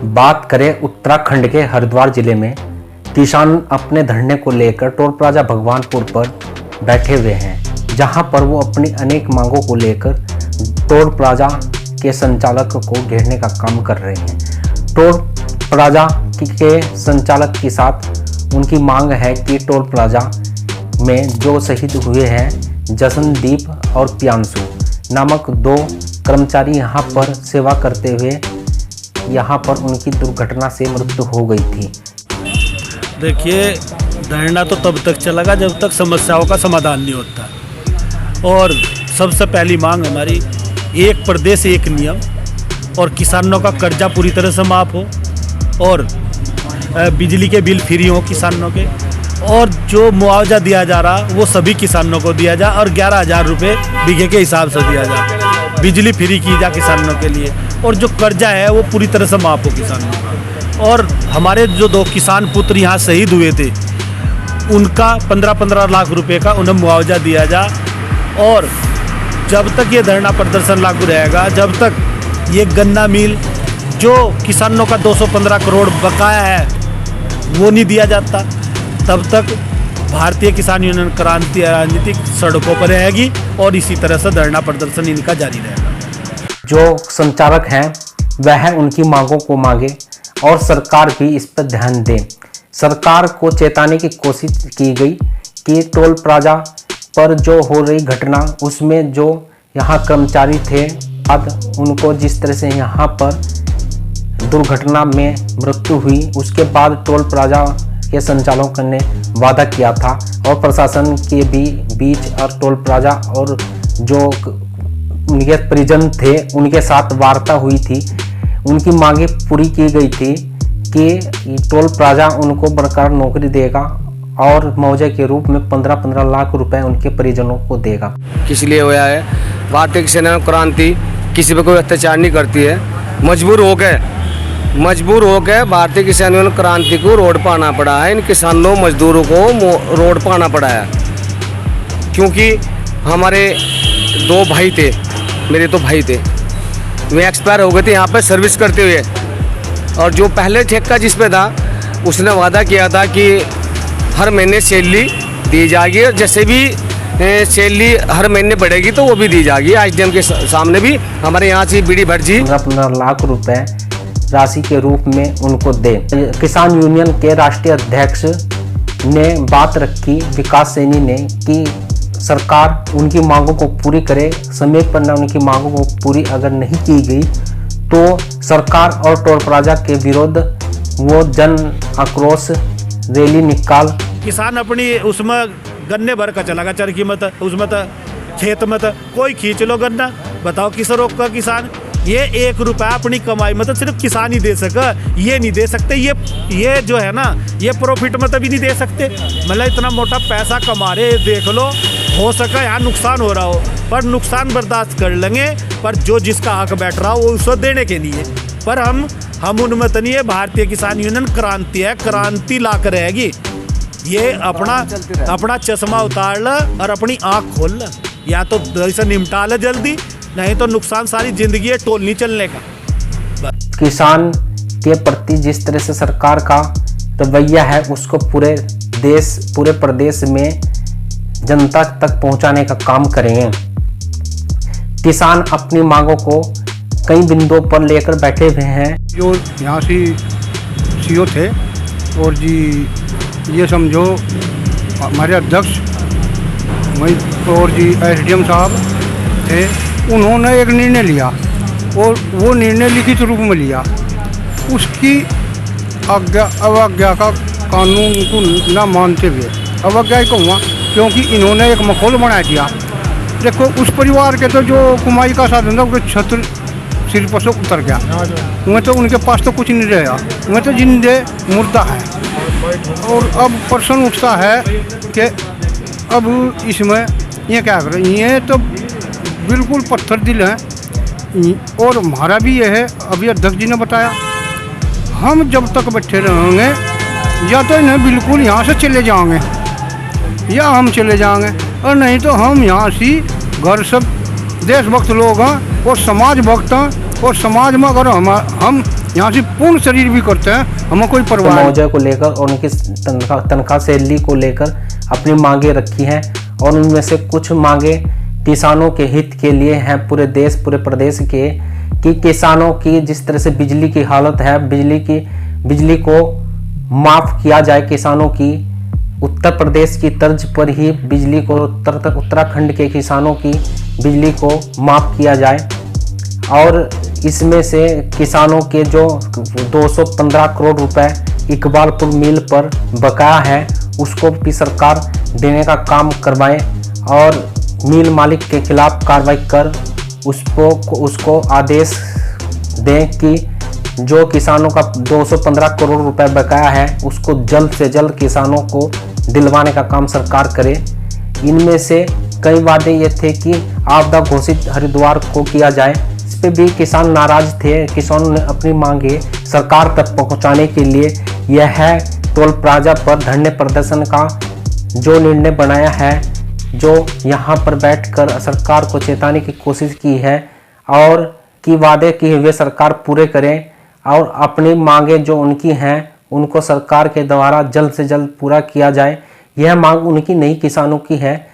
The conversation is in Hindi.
बात करें उत्तराखंड के हरिद्वार जिले में, किसान अपने धरने को लेकर टोल प्लाजा भगवानपुर पर बैठे हुए हैं, जहां पर वो अपनी अनेक मांगों को लेकर टोल प्लाजा के संचालक को घेरने का काम कर रहे हैं। टोल प्लाजा के संचालक के साथ उनकी मांग है कि टोल प्लाजा में जो शहीद हुए हैं जशनदीप और प्रियांशु नामक 2 कर्मचारी यहां पर सेवा करते हुए यहाँ पर उनकी दुर्घटना से मृत्यु हो गई थी। देखिए, धरना तो तब तक चलेगा जब तक समस्याओं का समाधान नहीं होता। और सबसे पहली मांग हमारी एक प्रदेश एक नियम, और किसानों का कर्जा पूरी तरह से माफ़ हो, और बिजली के बिल फ्री हो किसानों के, और जो मुआवजा दिया जा रहा वो सभी किसानों को दिया जाए, और 11,000 रुपये बीघे के हिसाब से दिया जाए। बिजली फ्री की जा किसानों के लिए, और जो कर्जा है वो पूरी तरह से माफ़ हो किसानों का। और हमारे जो 2 किसान पुत्र यहाँ शहीद हुए थे उनका 15-15 लाख रुपए का उन्हें मुआवजा दिया जाए। और जब तक ये धरना प्रदर्शन लागू रहेगा, जब तक ये गन्ना मिल जो किसानों का 215 करोड़ बकाया है वो नहीं दिया जाता, तब तक भारतीय किसान यूनियन क्रांति राजनीतिक सड़कों पर रहेगी और इसी तरह से धरना प्रदर्शन इनका जारी रहेगा। जो संचालक हैं वह उनकी मांगों को मांगे और सरकार भी इस पर ध्यान दे। सरकार को चेताने की कोशिश की गई कि टोल प्लाजा पर जो हो रही घटना उसमें जो यहाँ कर्मचारी थे अब उनको जिस तरह से यहाँ पर दुर्घटना में मृत्यु हुई, उसके बाद टोल प्लाजा के संचालकों ने वादा किया था और प्रशासन के भी बीच और टोल प्लाजा और जो उनके परिजन थे उनके साथ वार्ता हुई थी। उनकी मांगे पूरी की गई थी कि टोल प्लाजा उनको बरकरार नौकरी देगा और मुआवजे के रूप में 15-15 लाख रुपए उनके परिजनों को देगा। किस लिए हुआ है? भारतीय किसान क्रांति किसी पर कोई अत्याचार नहीं करती है। मजबूर होकर भारतीय किसान यूनियन क्रांति को रोड पर आना पड़ा है। इन किसानों मजदूरों को रोड पर आना पड़ा है क्योंकि हमारे 2 भाई थे, मेरे तो भाई थे, वे एक्सपायर हो गए थे यहाँ पर सर्विस करते हुए। और जो पहले ठेका जिस पे था उसने वादा किया था कि हर महीने सैलरी दी जाएगी, जैसे भी सैलरी हर महीने बढ़ेगी तो वो भी दी जाएगी। एसडीएम के सामने भी हमारे यहाँ से बीडी भट्ट जी 15 लाख रुपए राशि के रूप में उनको दे। किसान यूनियन के राष्ट्रीय अध्यक्ष ने बात रखी, विकास सैनी ने, कि सरकार उनकी मांगों को पूरी करे। समय पर न उनकी मांगों को पूरी अगर नहीं की गई तो सरकार और टोल प्लाजा के विरोध वो जन आक्रोश रैली निकाल। किसान अपनी उसमें गन्ने भर का चलागा, चरखी मत उसमें खेत मत कोई खींच लो गन्ना, बताओ किस रोक का किसान ये 1 रुपया अपनी कमाई मतलब सिर्फ किसान ही दे सका, ये नहीं दे सकते। ये जो है ना ये प्रॉफिट मतलब भी नहीं दे सकते। मतलब इतना मोटा पैसा कमा रहे, देख लो, हो सका यहाँ नुकसान हो रहा हो पर नुकसान बर्दाश्त कर लेंगे, पर जो जिसका हक बैठ रहा हो वो उसको देने के लिए। पर हम उनमें तो नहीं है। भारतीय किसान यूनियन क्रांति है, क्रांति ला कर रहेगी। ये अपना चश्मा उतार ल और अपनी आँख खोल ल, या तो ऐसा निपटा ल जल्दी, नहीं तो नुकसान सारी जिंदगी है टोल नहीं चलने का। किसान के प्रति जिस तरह से सरकार का रवैया है उसको पूरे प्रदेश में जनता तक पहुंचाने का काम करेंगे। किसान अपनी मांगों को कई बिंदुओं पर लेकर बैठे हुए हैं। जो यहाँ से सीओ थे और जी ये समझो हमारे अध्यक्ष और जी एसडीएम साहब थे, उन्होंने एक निर्णय लिया और वो निर्णय लिखित रूप में लिया। उसकी अवज्ञा का कानून को न मानते हुए अवज्ञा ही कहूँगा, क्योंकि इन्होंने एक माहौल बना दिया। देखो उस परिवार के तो जो कमाई का साधन था उसके छत्र सिर पर से उतर गया, उन्हें तो उनके पास तो कुछ नहीं रहा, उन्हें तो जिंदे मुर्दा है। और अब प्रश्न उठता है कि अब इसमें ये क्या करें? ये तो बिल्कुल पत्थर दिल है। और हमारा भी ये है, अभी अध्यक्ष जी ने बताया, हम जब तक बैठे रहेंगे या तो इन्हें बिल्कुल यहाँ से चले जाएंगे या हम चले जाएंगे, और नहीं तो हम यहाँ से घर सब देशभक्त लोग हैं और समाज भक्त हैं, और समाज में अगर हम यहाँ से पूर्ण शरीर भी करते हैं, हमें कोई परवाह नहीं। मुआवजे को लेकर और उनकी तनख्वाह सैलरी को लेकर अपनी मांगे रखी हैं और उनमें से कुछ मांगे किसानों के हित के लिए हैं, पूरे देश पूरे प्रदेश के, कि किसानों की जिस तरह से बिजली की हालत है, बिजली को माफ किया जाए किसानों की। उत्तर प्रदेश की तर्ज पर ही बिजली को उत्तराखंड के किसानों की बिजली को माफ किया जाए और इसमें से किसानों के जो 215 करोड़ रुपए इकबालपुर मिल पर बकाया है उसको भी सरकार देने का काम करवाए और मिल मालिक के खिलाफ कार्रवाई कर उसको आदेश दें कि जो किसानों का 215 करोड़ रुपए बकाया है उसको जल्द से जल्द किसानों को दिलवाने का काम सरकार करे। इनमें से कई वादे ये थे कि आपदा घोषित हरिद्वार को किया जाए, इस पे भी किसान नाराज थे। किसानों ने अपनी मांगे सरकार तक पहुंचाने के लिए यह टोल प्लाजा पर धरने प्रदर्शन का जो निर्णय बनाया है, जो यहाँ पर बैठकर सरकार को चेताने की कोशिश की है और कि वादे किए हुए सरकार पूरे करें और अपनी मांगे जो उनकी हैं उनको सरकार के द्वारा जल्द से जल्द पूरा किया जाए। यह मांग उनकी नहीं किसानों की है।